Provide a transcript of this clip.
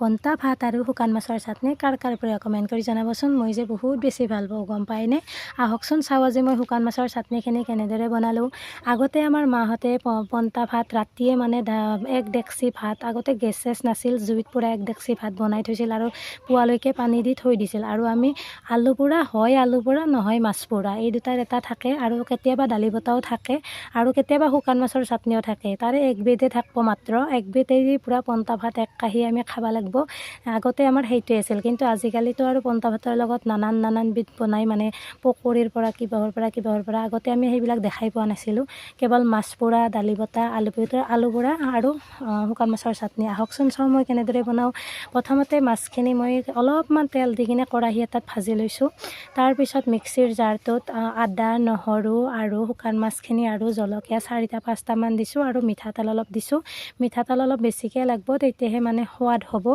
পন্তা ভাত আৰু শুকান মাছৰ চাটনি কাৰ পৰা কমেণ্ট কৰি জনাবচোন। মই যে বহুত বেছি ভাল পাওঁ, গম পায়নে? আহকচোন চাওঁ আজি মই শুকান মাছৰ চাটনিখিনি কেনেদৰে বনালোঁ। আগতে আমাৰ মাহঁতে পন্তা ভাত ৰাতিয়ে মানে 1 ডেকচি ভাত, আগতে গেছ চেছ নাছিল, জুইত পূৰা 1 ডেকচি ভাত বনাই থৈছিল আৰু পুৱালৈকে পানী দি থৈ দিছিল। আৰু আমি আলু পোৰা হয় আলু পোৰা নহয় মাছ পোৰা, এই দুটাৰ এটা থাকে। আৰু কেতিয়াবা দালি বটাও থাকে আৰু কেতিয়াবা শুকান মাছৰ চাটনিও থাকে। তাৰে একবিধে থাকিব মাত্ৰ, একবিধেই পূৰা পন্তা ভাত 1 কাঁহী আমি খাব লাগিব। আগতে আমাৰ সেইটোৱে আছিল, কিন্তু আজিকালিতো আৰু পন্তা ভাতৰ লগত নানান বিধ বনাই, মানে পকৰীৰ পৰা কিবাহৰ পৰা। আগতে আমি সেইবিলাক দেখাই পোৱা নাছিলোঁ। কেৱল মাছ পোৰা, দালি বটা, আলু পোৰা আৰু শুকান মাছৰ চাটনি। আহকচোন চাওঁ মই কেনেদৰে বনাওঁ। প্ৰথমতে মাছখিনি মই অলপমান তেল দি কিনে কেৰাহী এটাত ভাজি লৈছোঁ। তাৰপিছত মিক্সিৰ জাৰটোত আদা, নহৰু আৰু শুকান মাছখিনি আৰু জলকীয়া 4-5টামান দিছোঁ আৰু মিঠাতেল অলপ দিছোঁ। মিঠাতেল অলপ বেছিকৈ লাগিব, তেতিয়াহে মানে সোৱাদ হ'ব।